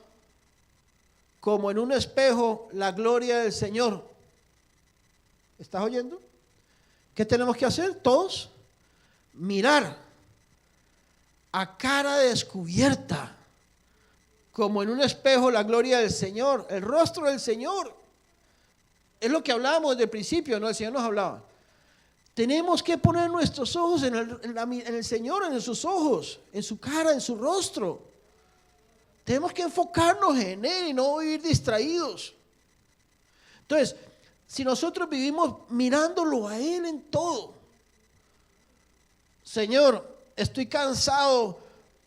como en un espejo, la gloria del Señor. ¿Estás oyendo? ¿Qué tenemos que hacer? Todos, mirar a cara descubierta, como en un espejo, la gloria del Señor, el rostro del Señor. Es lo que hablábamos desde el principio, ¿no? El Señor nos hablaba. Tenemos que poner nuestros ojos en el Señor, en sus ojos, en su cara, en su rostro. Tenemos que enfocarnos en Él y no vivir distraídos. Entonces, si nosotros vivimos mirándolo a Él en todo, Señor, estoy cansado,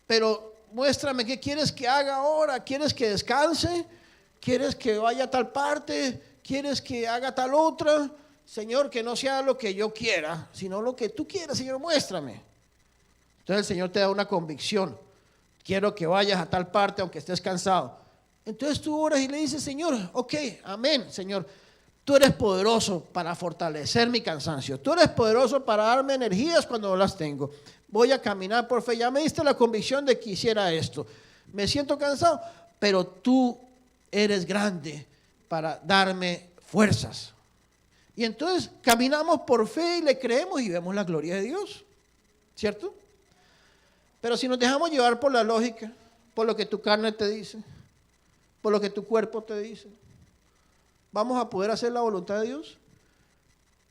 pero muéstrame qué quieres que haga ahora. ¿Quieres que descanse? ¿Quieres que vaya a tal parte? ¿Quieres que haga tal otra? Señor, que no sea lo que yo quiera, sino lo que tú quieras, Señor, muéstrame. Entonces el Señor te da una convicción. Quiero que vayas a tal parte aunque estés cansado. Entonces tú oras y le dices, Señor, ok, amén, Señor. Tú eres poderoso para fortalecer mi cansancio. Tú eres poderoso para darme energías cuando no las tengo. Voy a caminar por fe. Ya me diste la convicción de que hiciera esto. Me siento cansado, pero tú eres grande para darme fuerzas. Y entonces caminamos por fe y le creemos y vemos la gloria de Dios. ¿Cierto? Pero si nos dejamos llevar por la lógica, por lo que tu carne te dice, por lo que tu cuerpo te dice, ¿vamos a poder hacer la voluntad de Dios?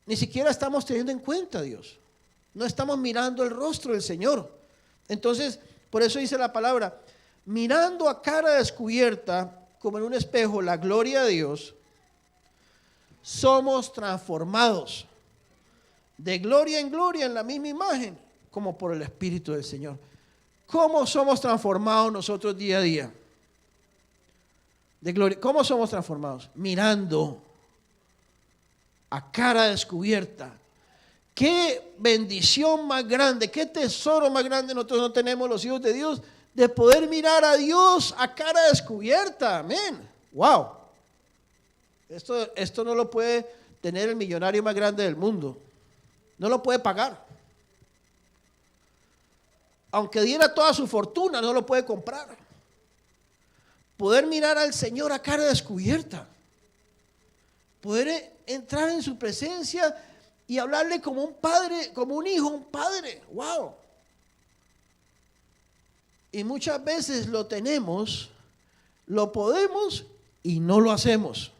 Ni siquiera estamos teniendo en cuenta a Dios. No estamos mirando el rostro del Señor. Entonces, por eso dice la palabra, mirando a cara descubierta, como en un espejo, la gloria de Dios, somos transformados de gloria en gloria en la misma imagen, como por el Espíritu del Señor. ¿Cómo somos transformados nosotros día a día? De gloria. ¿Cómo somos transformados? Mirando a cara descubierta. Qué bendición más grande, qué tesoro más grande nosotros no tenemos los hijos de Dios, de poder mirar a Dios a cara descubierta. Amén. Wow. Esto no lo puede tener el millonario más grande del mundo. No lo puede pagar. Aunque diera toda su fortuna, no lo puede comprar. Poder mirar al Señor a cara descubierta. Poder entrar en su presencia y hablarle como un padre, como un hijo, un padre. ¡Wow! Y muchas veces lo tenemos, lo podemos y no lo hacemos.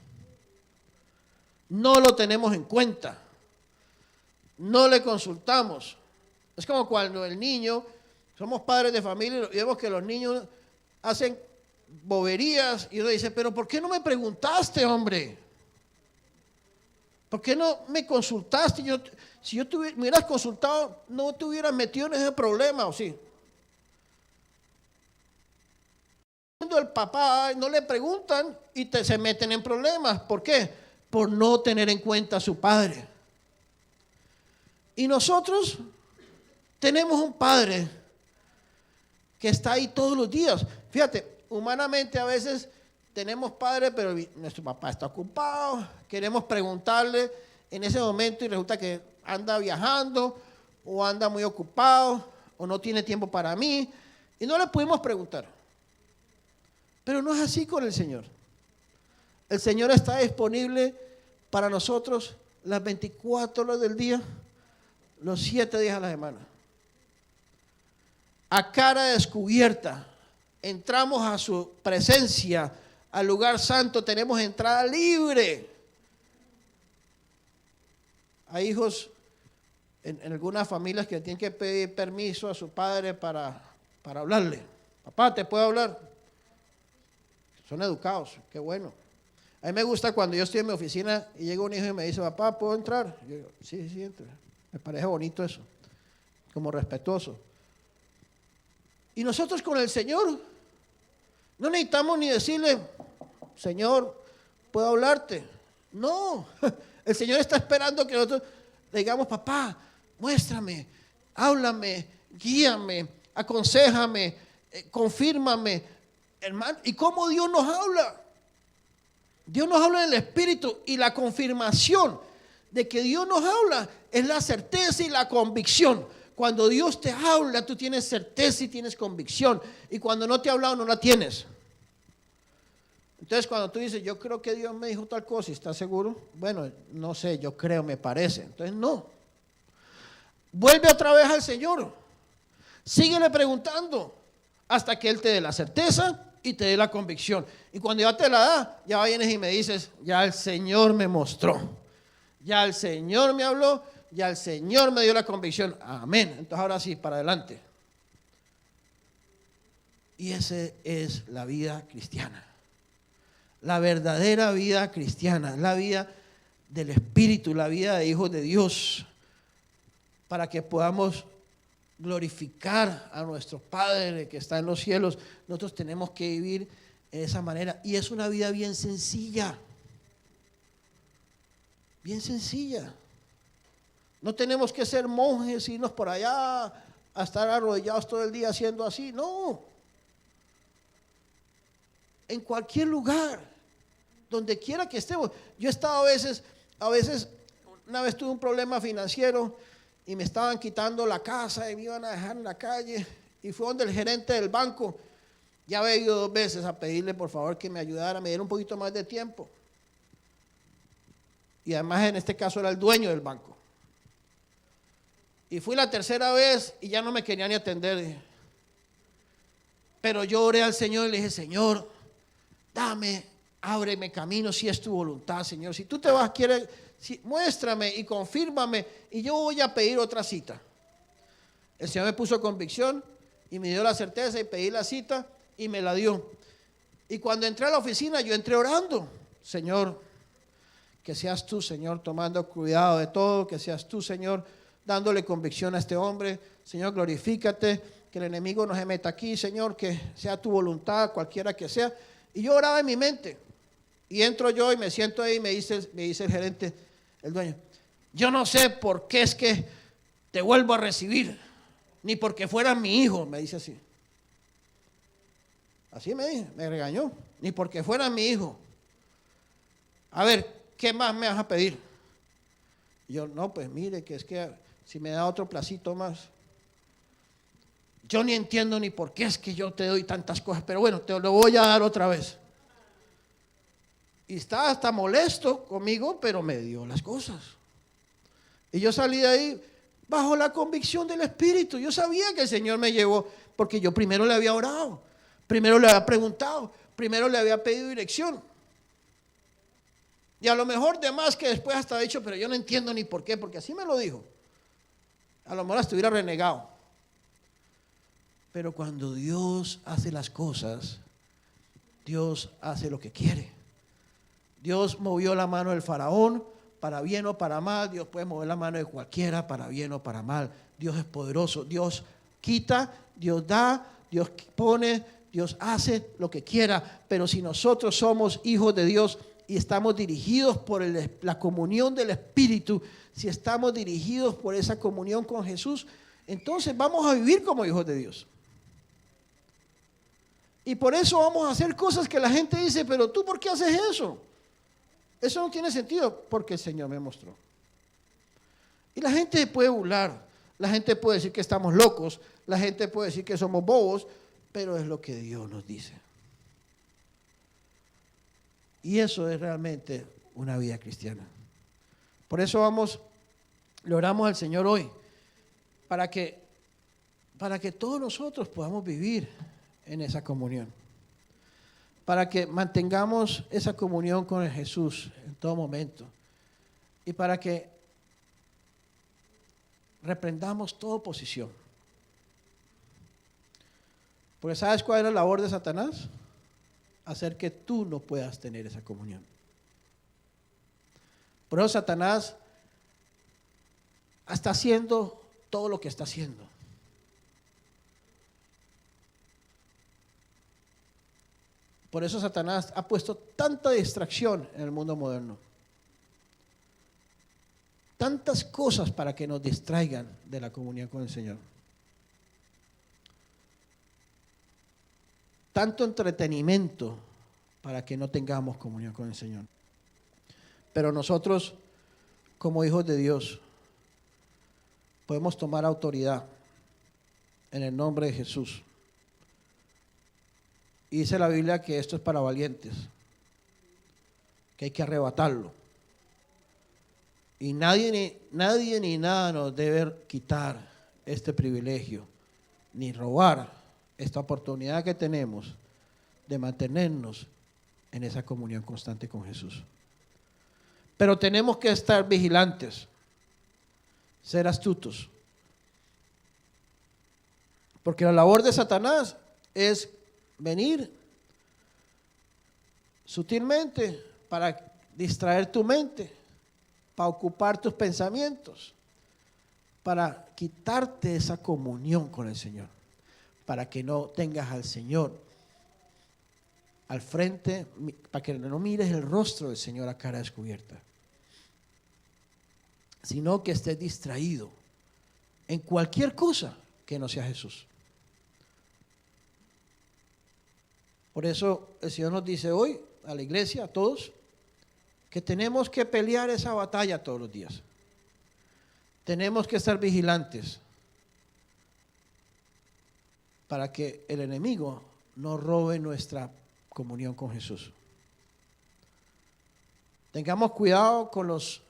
No lo tenemos en cuenta. No le consultamos. Es como cuando el niño, somos padres de familia y vemos que los niños hacen boberías y uno dice, pero ¿por qué no me preguntaste, hombre? ¿Por qué no me consultaste? Si me hubieras consultado, no te hubieras metido en ese problema, ¿o sí? El papá no le preguntan y se meten en problemas. ¿Por qué? Por no tener en cuenta a su padre. Y nosotros tenemos un padre que está ahí todos los días. Fíjate, humanamente a veces tenemos padres, pero nuestro papá está ocupado, queremos preguntarle en ese momento y resulta que anda viajando o anda muy ocupado o no tiene tiempo para mí y no le pudimos preguntar. Pero no es así con el Señor. El Señor está disponible para nosotros las 24 horas del día, los 7 días a la semana. A cara descubierta, entramos a su presencia, al lugar santo, tenemos entrada libre. Hay hijos en algunas familias que tienen que pedir permiso a su padre para hablarle. Papá, ¿te puedo hablar? Son educados, qué bueno. A mí me gusta cuando yo estoy en mi oficina y llega un hijo y me dice, papá, ¿puedo entrar? Yo digo, sí, entra. Me parece bonito eso, como respetuoso. Y nosotros con el Señor no necesitamos ni decirle, Señor, ¿puedo hablarte? No, el Señor está esperando que nosotros le digamos, papá, muéstrame, háblame, guíame, aconséjame, confírmame. Hermano, ¿y cómo Dios nos habla? Dios nos habla en el Espíritu y la confirmación de que Dios nos habla es la certeza y la convicción. Cuando Dios te habla, tú tienes certeza y tienes convicción. Y cuando no te ha hablado, no la tienes. Entonces, cuando tú dices, yo creo que Dios me dijo tal cosa, ¿y estás seguro? Bueno, no sé, yo creo, me parece. Entonces, no. Vuelve otra vez al Señor. Síguele preguntando hasta que Él te dé la certeza y te dé la convicción. Y cuando ya te la da, ya vienes y me dices, ya el Señor me mostró, ya el Señor me habló, ya el Señor me dio la convicción. Amén. Entonces ahora sí, para adelante. Y esa es la vida cristiana. La verdadera vida cristiana, la vida del Espíritu, la vida de hijos de Dios, para que podamos glorificar a nuestro Padre que está en los cielos. Nosotros tenemos que vivir de esa manera, y es una vida bien sencilla, bien sencilla. No tenemos que ser monjes, irnos por allá a estar arrodillados todo el día haciendo así, no. En cualquier lugar, donde quiera que estemos. Yo he estado a veces, una vez tuve un problema financiero y me estaban quitando la casa y me iban a dejar en la calle, y fue donde el gerente del banco. Ya había ido 2 veces a pedirle por favor que me ayudara, me diera un poquito más de tiempo, y además en este caso era el dueño del banco. Y fui la 3ª vez y ya no me quería ni atender, pero yo oré al Señor y le dije, Señor, ábreme camino si es tu voluntad, Señor. Si tú te vas, muéstrame y confírmame, y yo voy a pedir otra cita. El Señor me puso convicción y me dio la certeza, y pedí la cita y me la dio. Y cuando entré a la oficina, yo entré orando, Señor, que seas tú, Señor, tomando cuidado de todo, que seas tú, Señor, dándole convicción a este hombre. Señor, glorifícate, que el enemigo no se meta aquí, Señor, que sea tu voluntad, cualquiera que sea. Y yo oraba en mi mente, y entro yo y me siento ahí, y me dice el gerente, el dueño, yo no sé por qué es que te vuelvo a recibir, ni porque fueras mi hijo, me dice así. Así me dijo, me regañó, ni porque fueras mi hijo. A ver, ¿qué más me vas a pedir? Y yo, no, pues mire, que es que si me da otro placito más. Yo ni entiendo ni por qué es que yo te doy tantas cosas, pero bueno, te lo voy a dar otra vez. Y estaba hasta molesto conmigo, pero me dio las cosas. Y yo salí de ahí bajo la convicción del Espíritu. Yo sabía que el Señor me llevó, porque yo primero le había orado, primero le había preguntado, primero le había pedido dirección. Y a lo mejor de más que después hasta dicho, pero yo no entiendo ni por qué, porque así me lo dijo. A lo mejor hasta hubiera renegado. Pero cuando Dios hace las cosas, Dios hace lo que quiere. Dios movió la mano del faraón para bien o para mal. Dios puede mover la mano de cualquiera para bien o para mal. Dios es poderoso. Dios quita, Dios da, Dios pone, Dios hace lo que quiera. Pero si nosotros somos hijos de Dios y estamos dirigidos por la comunión del Espíritu, si estamos dirigidos por esa comunión con Jesús, entonces vamos a vivir como hijos de Dios. Y por eso vamos a hacer cosas que la gente dice, pero tú, ¿por qué haces eso? Eso no tiene sentido, porque el Señor me mostró. Y la gente puede burlar, la gente puede decir que estamos locos, la gente puede decir que somos bobos, pero es lo que Dios nos dice. Y eso es realmente una vida cristiana. Por eso le oramos al Señor hoy, para que todos nosotros podamos vivir en esa comunión, para que mantengamos esa comunión con el Jesús en todo momento, y para que reprendamos toda oposición. Porque ¿sabes cuál es la labor de Satanás? Hacer que tú no puedas tener esa comunión. Por eso Satanás está haciendo todo lo que está haciendo. Por eso Satanás ha puesto tanta distracción en el mundo moderno. Tantas cosas para que nos distraigan de la comunión con el Señor. Tanto entretenimiento para que no tengamos comunión con el Señor. Pero nosotros, como hijos de Dios, podemos tomar autoridad en el nombre de Jesús. Y dice la Biblia que esto es para valientes, que hay que arrebatarlo. Y nadie ni nada nos debe quitar este privilegio, ni robar esta oportunidad que tenemos de mantenernos en esa comunión constante con Jesús. Pero tenemos que estar vigilantes, ser astutos. Porque la labor de Satanás es venir sutilmente para distraer tu mente, para ocupar tus pensamientos, para quitarte esa comunión con el Señor, para que no tengas al Señor al frente, para que no mires el rostro del Señor a cara descubierta, sino que estés distraído en cualquier cosa que no sea Jesús. Por eso el Señor nos dice hoy a la iglesia, a todos, que tenemos que pelear esa batalla todos los días. Tenemos que estar vigilantes para que el enemigo no robe nuestra comunión con Jesús. Tengamos cuidado con los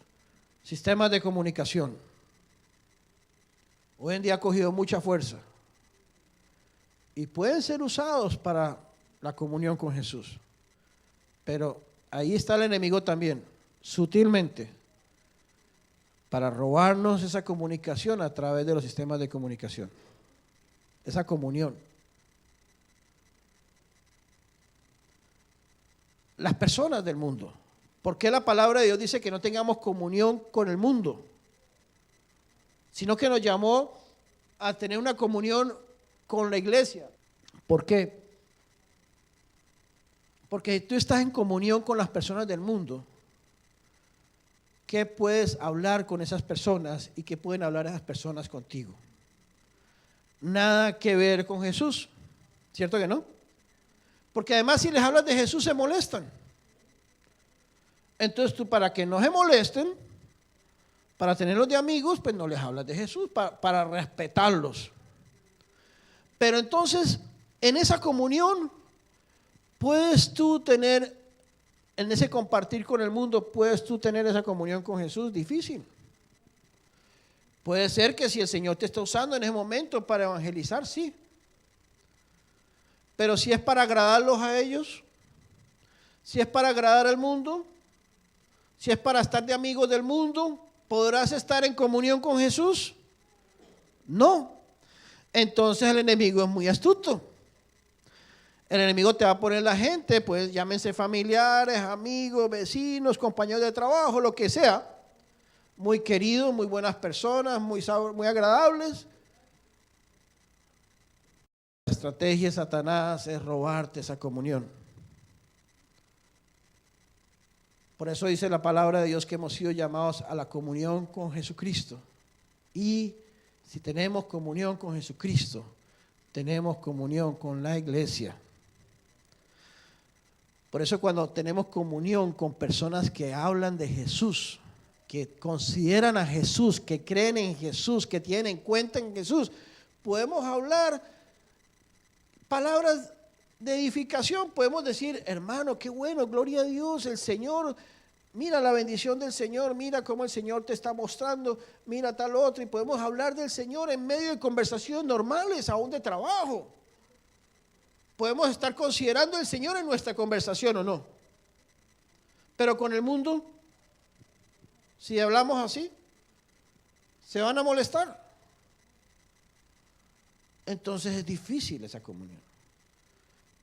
sistemas de comunicación. Hoy en día ha cogido mucha fuerza y pueden ser usados para la comunión con Jesús. Pero ahí está el enemigo también, sutilmente, para robarnos esa comunicación a través de los sistemas de comunicación, esa comunión. Las personas del mundo. ¿Por qué la palabra de Dios dice que no tengamos comunión con el mundo? Sino que nos llamó a tener una comunión con la iglesia. ¿Por qué? Porque tú estás en comunión con las personas del mundo. ¿Qué puedes hablar con esas personas y qué pueden hablar esas personas contigo? Nada que ver con Jesús, ¿cierto que no? Porque además si les hablas de Jesús se molestan. Entonces tú, para que no se molesten, para tenerlos de amigos, pues no les hablas de Jesús, para respetarlos. Pero entonces en esa comunión puedes tú tener, en ese compartir con el mundo, puedes tú tener esa comunión con Jesús. Difícil. Puede ser que si el Señor te está usando en ese momento para evangelizar, sí. Pero si es para agradarlos a ellos, si es para agradar al mundo, si es para estar de amigos del mundo, ¿podrás estar en comunión con Jesús? No. Entonces el enemigo es muy astuto. El enemigo te va a poner la gente, pues llámense familiares, amigos, vecinos, compañeros de trabajo, lo que sea, muy queridos, muy buenas personas, muy agradables. La estrategia de Satanás es robarte esa comunión. Por eso dice la palabra de Dios que hemos sido llamados a la comunión con Jesucristo. Y si tenemos comunión con Jesucristo, tenemos comunión con la iglesia. Por eso cuando tenemos comunión con personas que hablan de Jesús, que consideran a Jesús, que creen en Jesús, que tienen cuenta en Jesús, podemos hablar palabras de edificación. Podemos decir, hermano, qué bueno, gloria a Dios, el Señor, mira la bendición del Señor, mira cómo el Señor te está mostrando, mira tal otro, y podemos hablar del Señor en medio de conversaciones normales, aún de trabajo. Podemos estar considerando al Señor en nuestra conversación o no. Pero con el mundo, si hablamos así, se van a molestar. Entonces es difícil esa comunión.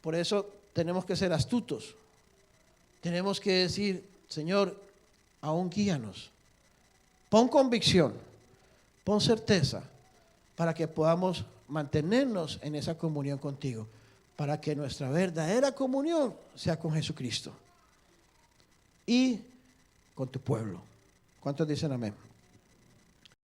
Por eso tenemos que ser astutos. Tenemos que decir, Señor, aún guíanos. Pon convicción, pon certeza, para que podamos mantenernos en esa comunión contigo, para que nuestra verdadera comunión sea con Jesucristo y con tu pueblo. ¿Cuántos dicen amén?